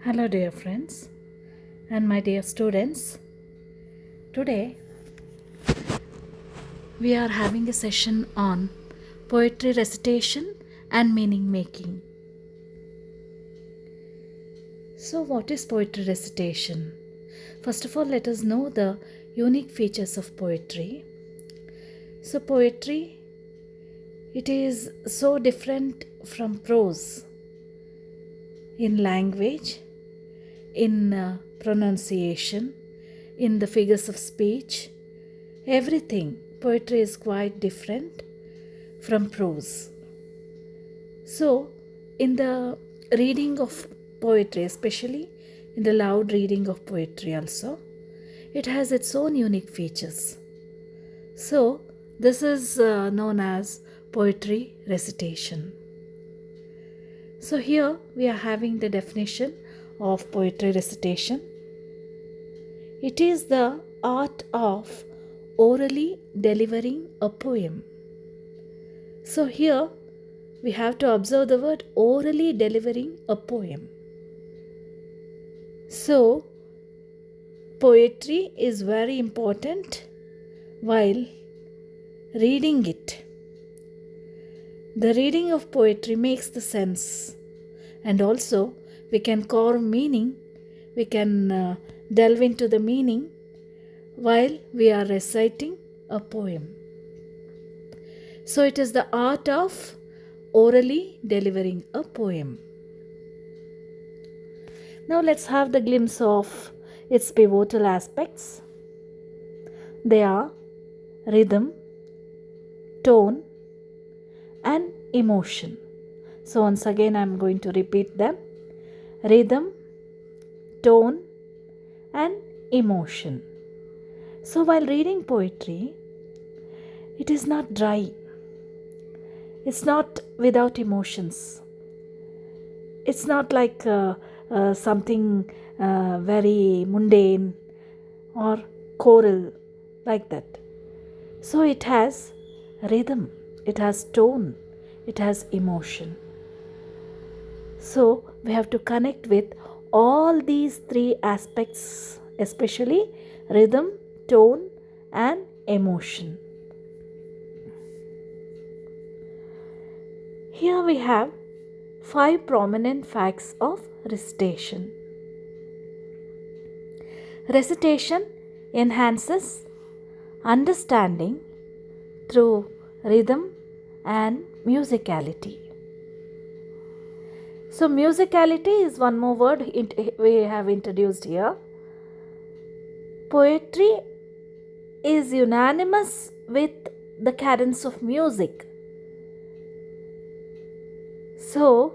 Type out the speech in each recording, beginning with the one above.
Hello, dear friends and my dear students. Today we are having a session on poetry recitation and meaning making. So, what is poetry recitation? First of all, let us know the unique features of poetry. So, poetry, it is so different from prose in language, in pronunciation, in the figures of speech, everything. Poetry is quite different from prose. So, in the reading of poetry, especially in the loud reading of poetry, also, it has its own unique features. So, this is known as poetry recitation. So, here we are having the definition of poetry recitation. It is the art of orally delivering a poem. So, here we have to observe the word orally delivering a poem. So, poetry is very important while reading it. The reading of poetry makes the sense, and also we can carve meaning, we can delve into the meaning while we are reciting a poem. So, it is the art of orally delivering a poem. Now, let's have the glimpse of its pivotal aspects. They are rhythm, tone, and emotion. So, once again, I am going to repeat them: rhythm, tone, and emotion. So, while reading poetry, it is not dry, it's not without emotions, it's not like something very mundane or choral like that. So, it has rhythm, it has tone, it has emotion. So, we have to connect with all these three aspects, especially rhythm, tone, and emotion. Here we have 5 prominent facts of recitation. Recitation enhances understanding through rhythm and musicality. So, musicality is one more word we have introduced here. Poetry is unanimous with the cadence of music. So,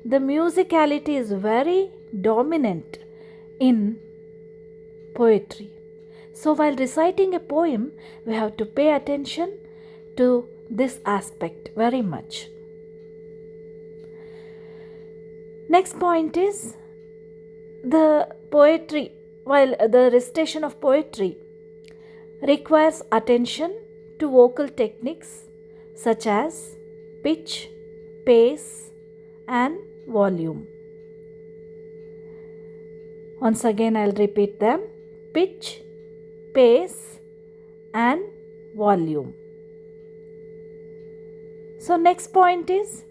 the musicality is very dominant in poetry. So, while reciting a poem, we have to pay attention to this aspect very much. Next point is the poetry, while the recitation of poetry requires attention to vocal techniques such as pitch, pace, and volume. Once again, I'll repeat them: pitch, pace, and volume. So, next point is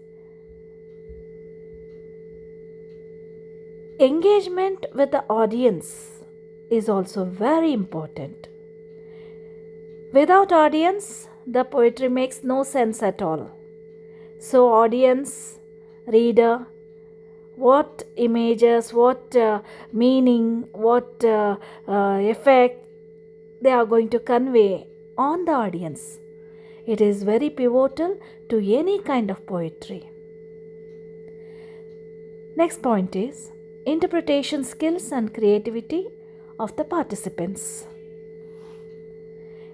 engagement with the audience is also very important. Without audience, the poetry makes no sense at all. So, audience, reader, what images, what meaning, what effect they are going to convey on the audience. It is very pivotal to any kind of poetry. Next point is interpretation skills and creativity of the participants.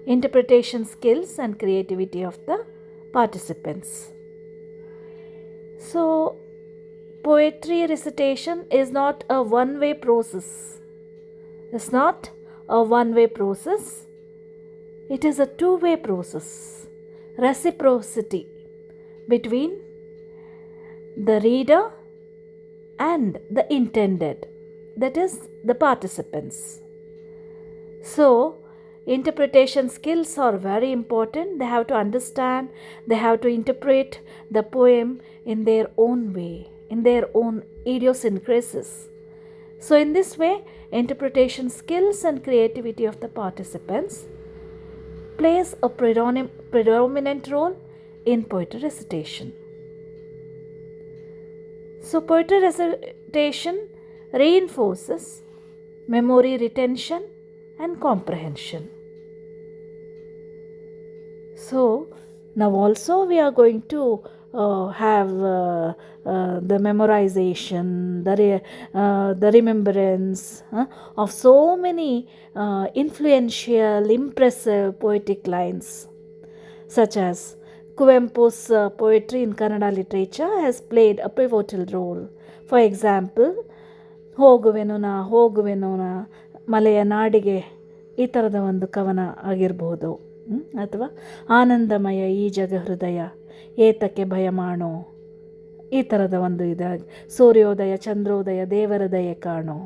Interpretation skills and creativity of the participants. So, poetry recitation is not a one-way process. It's not a one-way process. It is a two-way process. Reciprocity between the reader and the intended, that is, the participants. So, interpretation skills are very important. They have to understand, they have to interpret the poem in their own way, in their own idiosyncrasies. So, in this way, interpretation skills and creativity of the participants plays a predominant role in poetry recitation. So, poetry recitation reinforces memory retention and comprehension. So, now also we are going to have the memorization, the remembrance of so many influential, impressive poetic lines, such as Kuvempu's poetry in Kannada literature has played a pivotal role. For example, ಹೋಗುವೆನು ನಾ ಮಲೆಯ ನಾಡಿಗೆ, ಈ ಥರದ ಒಂದು ಕವನ ಆಗಿರ್ಬೋದು. ಅಥವಾ ಆನಂದಮಯ ಈ ಜಗ ಹೃದಯ, ಏತಕ್ಕೆ ಭಯ ಮಾಡೋ, ಈ ಥರದ ಒಂದು ಇದಾಗಿ, ಸೂರ್ಯೋದಯ ಚಂದ್ರೋದಯ ದೇವರ ದಯೆ ಕಾಣೋ,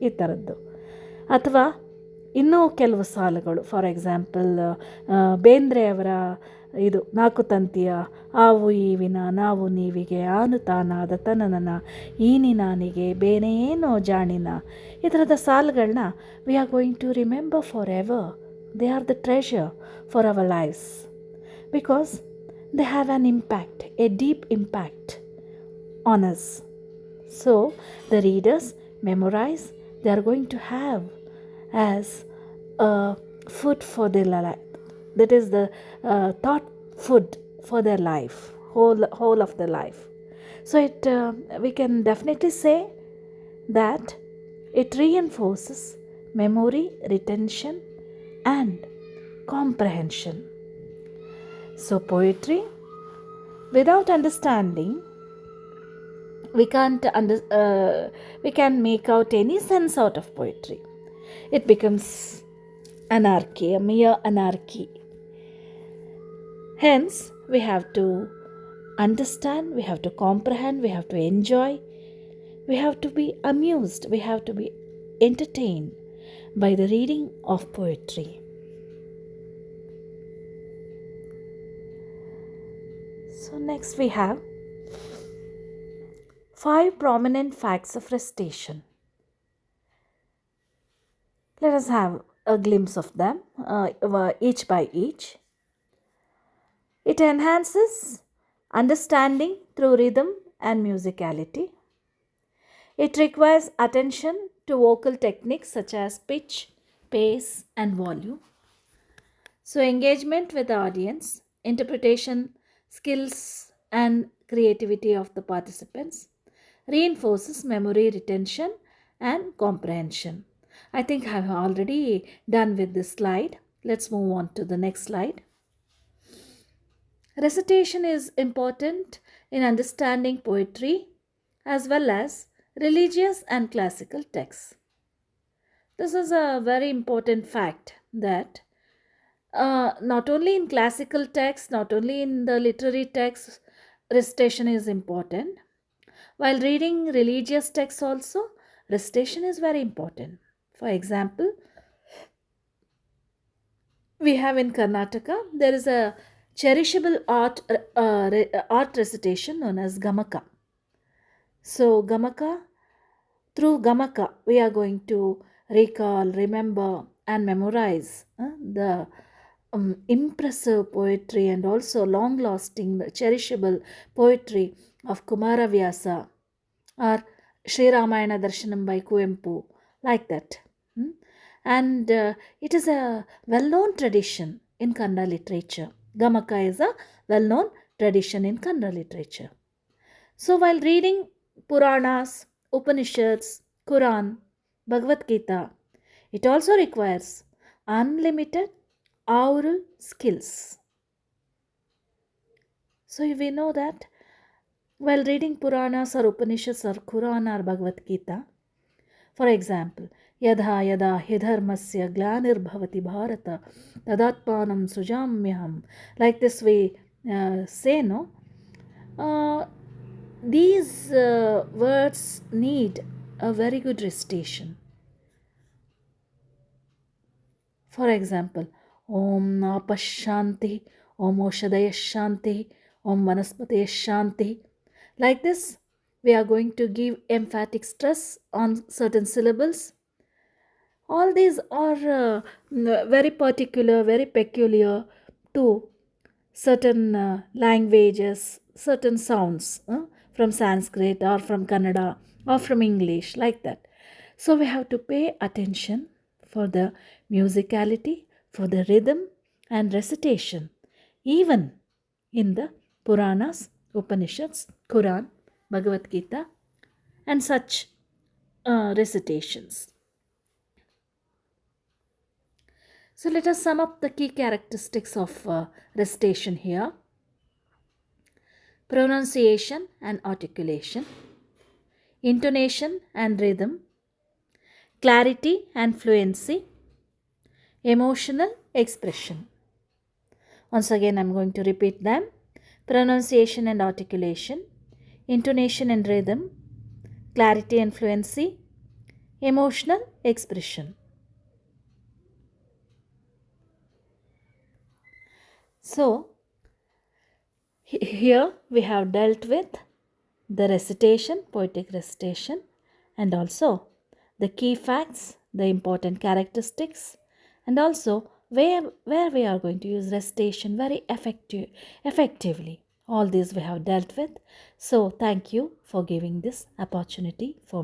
ಈ ಥರದ್ದು. ಅಥವಾ ಇನ್ನೂ ಕೆಲವು ಸಾಲುಗಳು, ಫಾರ್ ಎಕ್ಸಾಂಪಲ್ ಬೇಂದ್ರೆಯವರ ಇದು ನಾಲ್ಕು ತಂತಿಯ ಆವು ಈವಿನ ನಾವು ನೀವಿಗೆ ಆನು ತಾನಾದ ತನನನ ಈನಿ ನಾನಿಗೆ ಬೇನೇನೋ ಜಾಣಿನ, ಈ ಥರದ ಸಾಲುಗಳನ್ನ we are going to remember forever. They are the treasure for our lives because they have an impact, a deep impact on us. So the readers memorize, they are going to have as a food for their life. That is the thought food for their life, whole of their life. So we can definitely say that it reinforces memory, retention and comprehension. So poetry, without understanding, we can make out any sense out of poetry. It becomes anarchy, a mere anarchy. Hence, we have to understand, we have to comprehend, we have to enjoy, we have to be amused, we have to be entertained by the reading of poetry. So next we have 5 prominent facts of recitation. Let us have a glimpse of them, each by each. It enhances understanding through rhythm and musicality. It requires attention to vocal techniques such as pitch, pace, and volume. So, engagement with the audience, interpretation skills, and creativity of the participants reinforces memory retention and comprehension. I think I have already done with this slide. Let's move on to the next slide. Recitation is important in understanding poetry as well as religious and classical texts. This is a very important fact that not only in classical texts, not only in the literary texts, recitation is important. While reading religious texts also, recitation is very important. For example, we have in Karnataka, there is a cherishable art recitation known as Gamaka. So Gamaka, through Gamaka, we are going to recall, remember and memorize the impressive poetry and also long-lasting, cherishable poetry of Kumaravyasa or Sri Ramayana Darshanam by Kuvempu, like that. And it is a well-known tradition in Kannada literature. Gamaka is a well-known tradition in Kannada literature. So while reading Puranas, Upanishads, Quran, Bhagavad Gita, it also requires unlimited oral skills. So we know that while reading Puranas or Upanishads or Quran or Bhagavad Gita, for example, यदा यदा हि धर्मस्य ग्लानिर्भवति Bharat तदात्मानं सृजाम्यहम्, like this we say, no? these words need a very good recitation. For example, Om Napashanti, Om Oshadaya Shanti, Om Vanaspataya Shanti. Like this, we are going to give emphatic stress on certain syllables. All these are very particular, very peculiar to certain languages, certain sounds from Sanskrit or from Kannada or from English, like that. So we have to pay attention for the musicality, for the rhythm and recitation, even in the Puranas, Upanishads, Quran, Bhagavad Gita, and such recitations. So let us sum up the key characteristics of recitation here: pronunciation and articulation, intonation and rhythm, clarity and fluency, emotional expression. Once again, I am going to repeat them: pronunciation and articulation, intonation and rhythm, clarity and fluency, emotional expression. So, here we have dealt with the recitation, poetic recitation, and also the key facts, the important characteristics, and also where we are going to use recitation very effectively. All these we have dealt with. So thank you for giving this opportunity for